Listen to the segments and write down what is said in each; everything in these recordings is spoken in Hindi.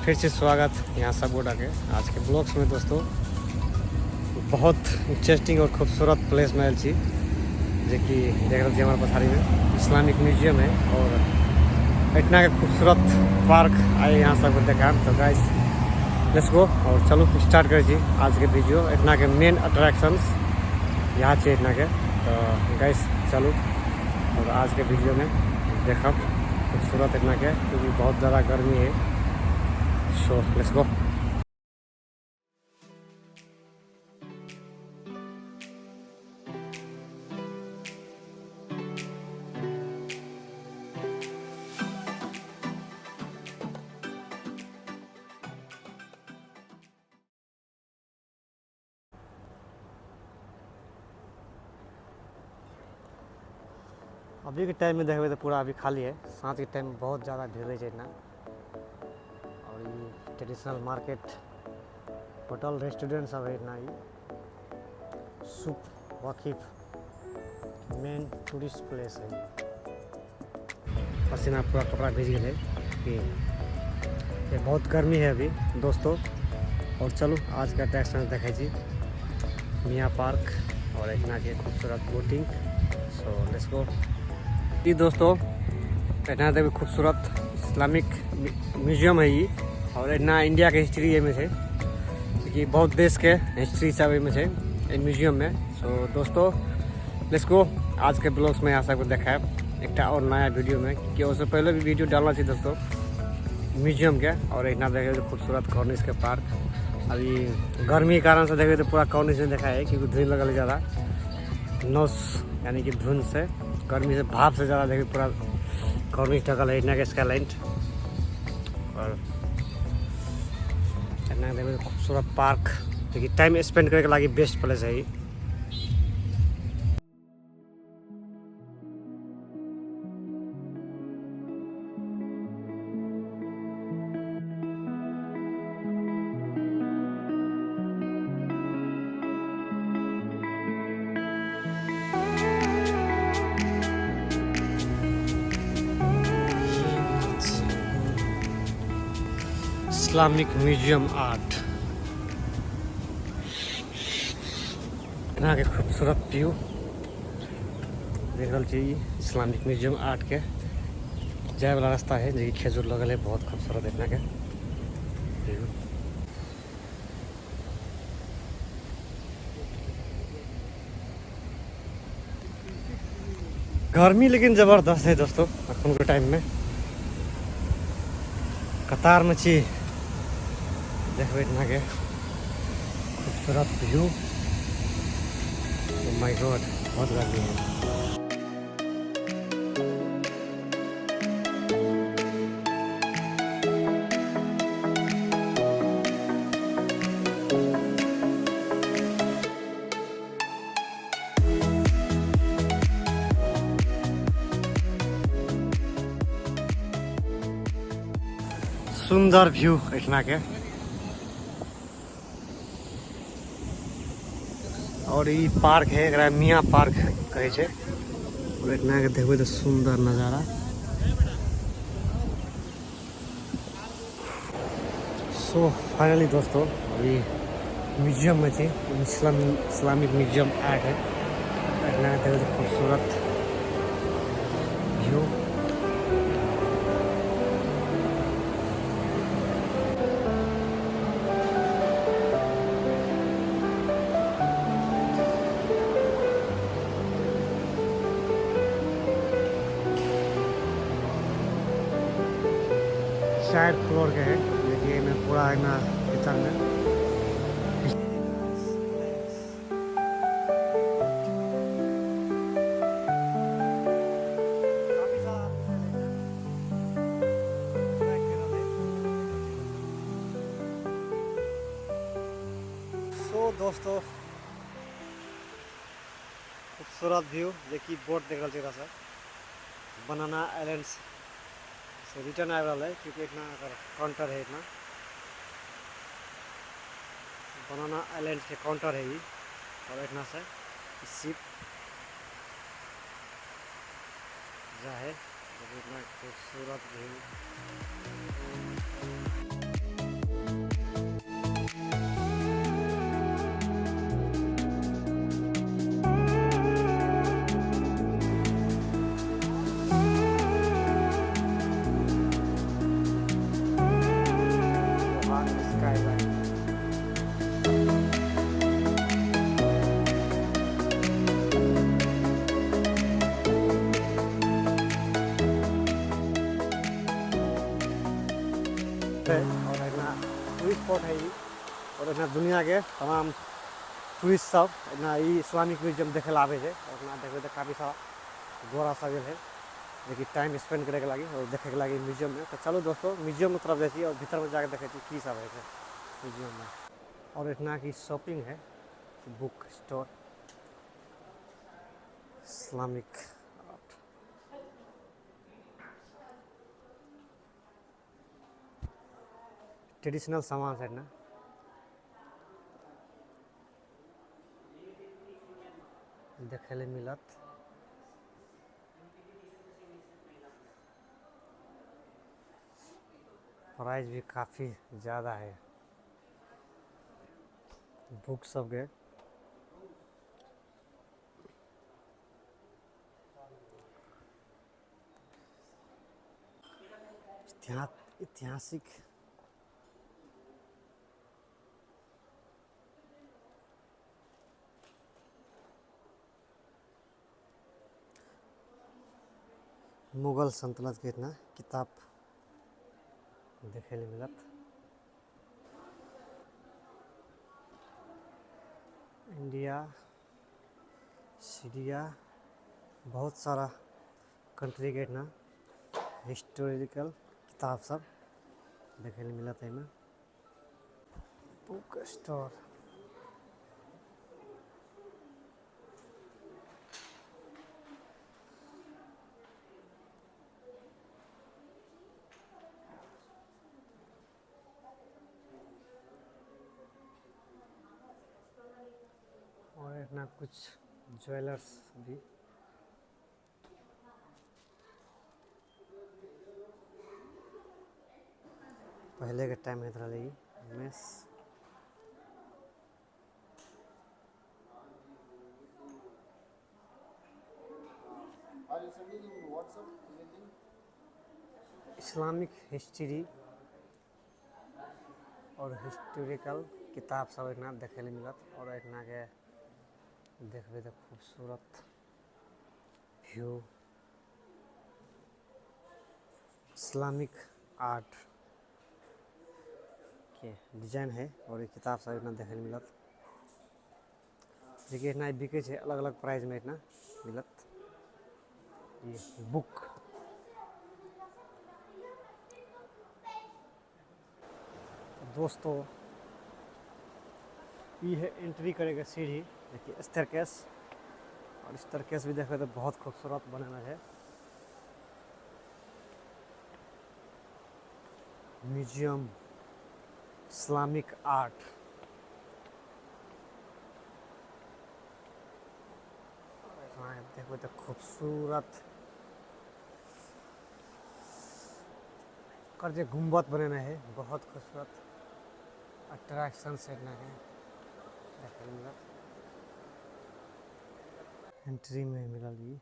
फिर से स्वागत यहाँ सब गोटा के आज के ब्लॉग्स में। दोस्तों बहुत इंटरेस्टिंग और खूबसूरत प्लेस में आयल छी जे कि देख रहे हमारे पथारी में इस्लामिक म्यूजियम है और इतना के खूबसूरत पार्क आए यहाँ सबको देखा। तो गाइस लेट्स गो और चलो स्टार्ट कर जी आज के वीडियो। इतना के मेन अट्रैक्शंस यहाँ चाहिए इतना के। तो गाइस चलो और आज के वीडियो में देखा खूबसूरत इतना के क्योंकि बहुत ज़्यादा गर्मी है। So let's go. अभी के टाइम में देखो तो पूरा अभी खाली है। साँझ के टाइम में बहुत ज़्यादा भीड़ रही है इतना। और ये ट्रेडिशनल मार्केट होटल रेस्टोरेंट सब है इतना। ये सुप वाकिफ मेन टूरिस्ट प्लेस है। पसीना पूरा कपड़ा भीज गए कि ये बहुत गर्मी है अभी दोस्तों। और चलो आज का अट्रैक्शन देखा जी मियाँ पार्क और इतना के खूबसूरत बोटिंग। So let's go. ये दोस्तों इतना तक खूबसूरत इस्लामिक म्यूजियम है ये और इतना इंडिया के हिस्ट्री में है कि बहुत देश के हिस्ट्री सब में है म्यूजियम में। सो दोस्तों लेट्स गो। आज के ब्लॉग्स में यहाँ सबको देखा है एक और नया वीडियो में कि उससे पहले भी वीडियो डालना चाहिए दोस्तों म्यूजियम के। और इतना देखे तो खूबसूरत कॉर्निश के पार्क। अभी गर्मी के कारण से देखे तो पूरा कॉर्निश नहीं देखा है क्योंकि धुंध लगल ज़्यादा नोस यानी कि धुंध से गर्मी से भाप से ज़्यादा देखिए पूरा कॉर्निश ढकल है इतना के स्काईलाइट। और इतना देखिए खूबसूरत पार्क देखिए टाइम स्पेंड करने के लिए बेस्ट प्लेस है ये। इस्लामिक म्यूजियम आर्ट इतना के खूबसूरत व्यू देख रहा चाहिए। इस्लामिक म्यूजियम आर्ट के जाए वाला रास्ता है जो खेजूर लगल है बहुत खूबसूरत इतना के व्यू। गर्मी लेकिन ज़बरदस्त है दोस्तों अखन के टाइम में। कतार में छी देखो इतना के खूबसूरत व्यू। ओह माय गॉड बहुत गर्मी है। सुंदर व्यू इतना के। और ये पार्क है एकरा मियाँ पार्क कहे छे। और इतना के देखो तो सुंदर नज़ारा। सो फाइनली दोस्तों अभी म्यूजियम में थी इस्लामिक म्यूजियम आर्ट है। इतना के देखो तो खूबसूरत व्यू। शायद फ्लोर के है देखिए मैं पूरा है ना भीतर में। सो दोस्तों खूबसूरत व्यू देखिए बोट देख रहा सर बनाना आइलैंड्स से रिटर्न आ रहा है क्योंकि इतना काउंटर है इतना बनाना आइलैंड के काउंटर है ये। और इतना से शिप जा है इतना खूबसूरत व्यू। स्पॉट है ये और इतना दुनिया के तमाम टूरिस्ट सब इतना ये इस्लामिक म्यूजियम देखे ला आवे है और इतना देखे तो काफ़ी सारा गोरा सब है लेकिन टाइम स्पेंड करे के लगी और देखे के लगी म्यूजियम में। तो चलो दोस्तों म्यूजियम में तरफ जाइए और भीतर में जाकर देखे की सब है म्यूजियम में। और इतना की शॉपिंग है, book store, Islamic art, traditional सामान है ना। देखे ले मिलत प्राइस भी काफ़ी ज़्यादा है बुक सब के। ऐतिहासिक मुगल सल्तनत के इतना किताब देखे ले मिलत। इंडिया, सीरिया, बहुत सारा कंट्री के इतना हिस्टोरिकल किताब सब देखे ले मिलत है में। बुक स्टोर, और इतना कुछ ज्वेलर्स भी। पहले के टाइम में इतना लगी मेस। इस्लामिक हिस्ट्री और हिस्टोरिकल किताब सब इतना देखे ले मिलत और इतना के देखबे तो खूबसूरत व्यू इस्लामिक आर्ट के डिजाइन है और ये किताब सब इतना देखे ले मिलत देखिए इतना बिके है अलग अलग प्राइस में इतना मिलत। ये बुक दोस्तों ये है एंट्री करेगा सीढ़ी, देखिए स्टेयरकेस और स्टेयरकेस भी देखो तो बहुत खूबसूरत बना है। म्यूजियम इस्लामिक आर्ट, देखो तो खूबसूरत कर जो गुम्बद बने है बहुत खूबसूरत अट्रैक्शन से ना है। एंट्री में मिला ली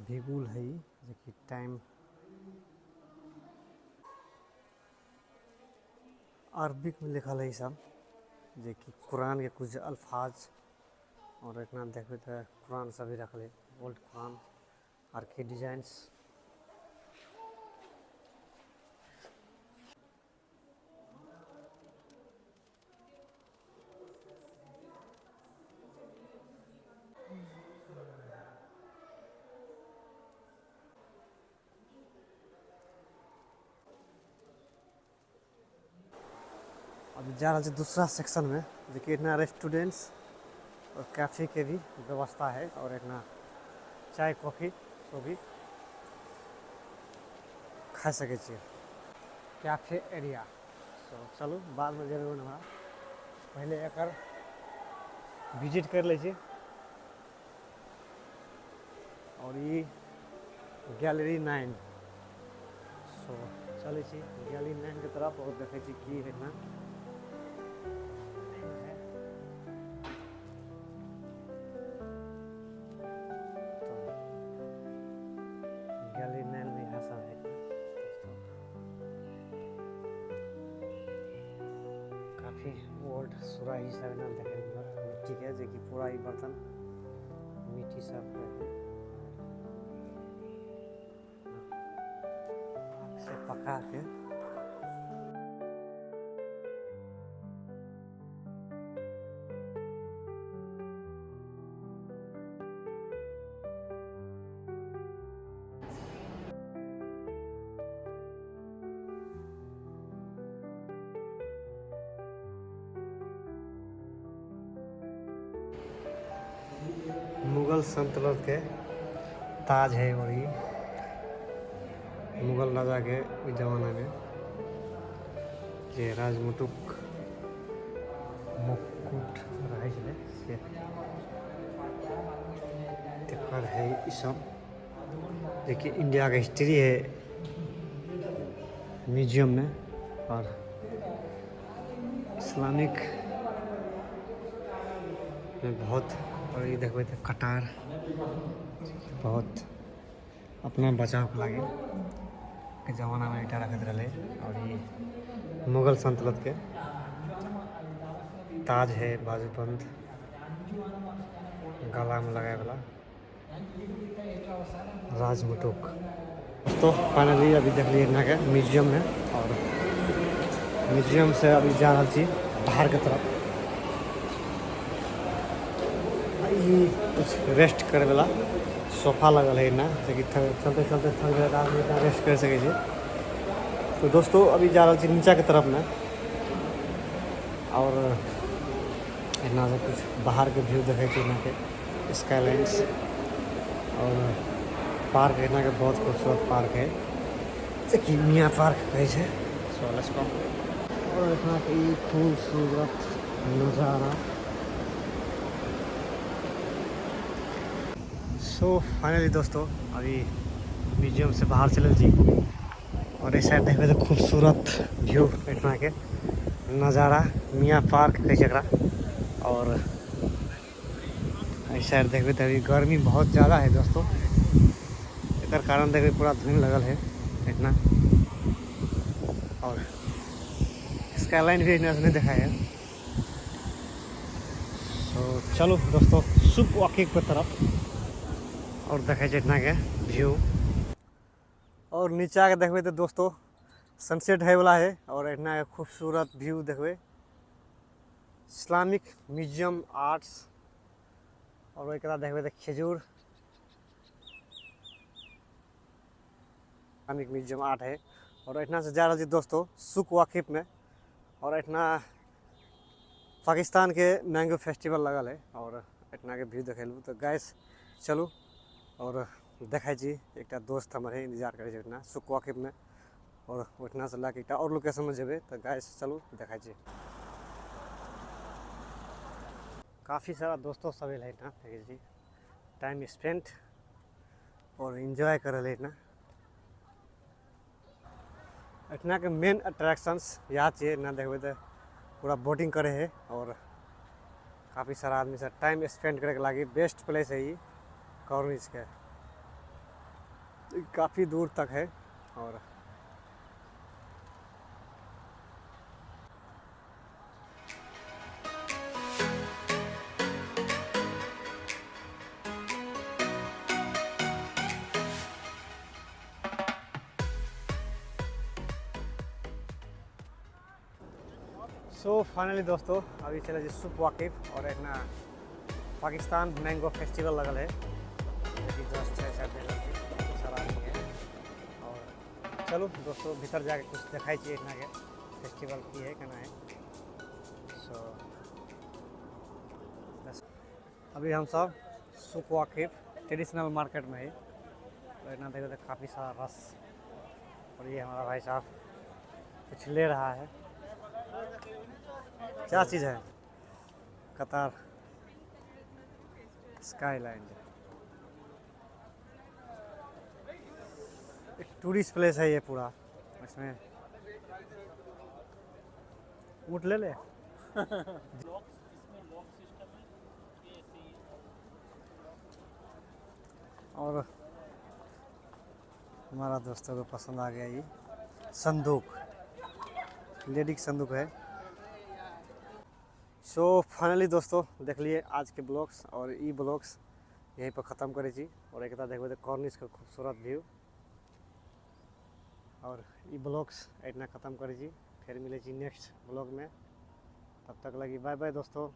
बिगुल है जो कि टाइम अरबिक में लिखल है सब जो कि कुरान के कुछ अल्फाज और इतना देखे तो कुरान सभी रख ले ओल्ड कुरान आर के डिजाइन्स। अब जा रहा है दूसरा सेक्शन में देखिए इतना रेस्टोरेंट्स और कैफ़े के भी व्यवस्था है और इतना चाय कॉफ़ी तो भी खा सके कैफे एरिया। तो चलो बाद में जरूर ना पहले एक विजिट कर लीजिए। और ये गैलरी 9 सो चले गैलरी 9 की तरफ और देखे की है ना गैलरी 9 में यहाँ सब है काफ़ी ओल्ड सुराही सब ना देखे मिट्टी के जो कि पूरा ही बर्तन मिट्टी सब है। से पका के मुगल सल्तनत के ताज है। और ये मुगल राजा के जमाना में जे राजमुटुक मुकुट रहे छे से तेकर है। ई सब देखिए इंडिया का हिस्ट्री है म्यूजियम में। और इस्लामिक में बहुत, और ये देखो तो कटार बहुत अपना बचाव के लगे के जमाना में ईटा रखत रहे। और ये मुगल सल्तनत के ताज है, बाजूबंद गला में लगाए वाला राजमुटुक। दोस्तों फाइनली अभी देख लीजिए यहाँ के म्यूजियम में। और म्यूजियम से अभी जा रहा थी बाहर की तरफ। ये कुछ रेस्ट करे वाला सोफा लगल है ना, जैसे चलते चलते थक गए आदमी रेस्ट कर सके छे। तो दोस्तों अभी जा रहा थी नीचा की तरफ में। और इतना से कुछ बाहर के व्यू देखे यहाँ के स्काईलाइंस। और पार्क यहाँ के बहुत खूबसूरत पार्क है, देखिए मियाँ पार्क कहे छे। So let's go. और यहाँ के खूबसूरत नज़ारा। सो फाइनली दोस्तों अभी म्यूजियम से बाहर चले जी। और इस साइड देखते तो खूबसूरत व्यू इतना के नज़ारा मियाँ पार्क कहे जरा। और इस साइड देखते तो अभी गर्मी बहुत ज़्यादा है दोस्तों। इधर कारण देखते पूरा धुंध लगल है इतना। और स्काईलाइन भी इतना नहीं देखा है। तो चलो दोस्तों सुप वॉकिंग की तरफ और देखे इतना के व्यू। और नीचा के देखबे तो दोस्तों सनसेट है वाला है। और इतना के खूबसूरत व्यू देखबे इस्लामिक म्यूजियम आर्ट्स। और एक देखबे तो खजूर इस्लामिक म्यूजियम आर्ट है। और इतना से जा रहा थी दोस्तों सुक वाकिफ में। और इतना पाकिस्तान के मैंगो फेस्टिवल लगल है। और इतना के व्यू देखेलू। तो गैस चलू और देखा जी एक दोस्त हमारे इंतजार करे इतना सुक वाकिफ में। और उतना से लाके एक और लोकेशन में जेबे। तो गैस चलू देखा जी। काफ़ी सारा दोस्तों सब है इतना देखिए जी, टाइम स्पेंड और इन्जॉय करे ले इतना। इतना के मेन अट्रैक्शंस यहाँ चाहिए ना देखबे तो पूरा बोटिंग करे है। और काफ़ी सारा आदमी से टाइम स्पेंड करे के लगी बेस्ट प्लेस है ये कॉर्निश के। काफ़ी दूर तक है। और सो फाइनली दोस्तों अभी चले जी सुप वाकिफ। और इतना पाकिस्तान मैंगो फेस्टिवल लगल है जस्ट है सारा आदमी है। और चलो दोस्तों भीतर जाके कुछ दिखाई चाहिए इतना के फेस्टिवल की है कहना है। सो अभी हम सब सुक वाकिफ ट्रेडिशनल मार्केट में है। और इतना देखो तो काफ़ी सारा रस। और ये हमारा भाई साहब कुछ ले रहा है। क्या चीज़ है? कतार स्काईलाइन एक टूरिस्ट प्लेस है ये पूरा। इसमें ऊँट ले ले और हमारा दोस्तों को पसंद आ गया ये संदूक, लेडी संदूक है। सो फाइनली दोस्तों देख लिए आज के ब्लॉग्स और ई ब्लॉग्स यहीं पर ख़त्म करे जी। और एक देखो कॉर्निश का खूबसूरत व्यू। और ये ब्लॉग्स इतना ख़त्म करी जी, फिर मिले जी नेक्स्ट ब्लॉग में। तब तक लगी बाय बाय दोस्तों।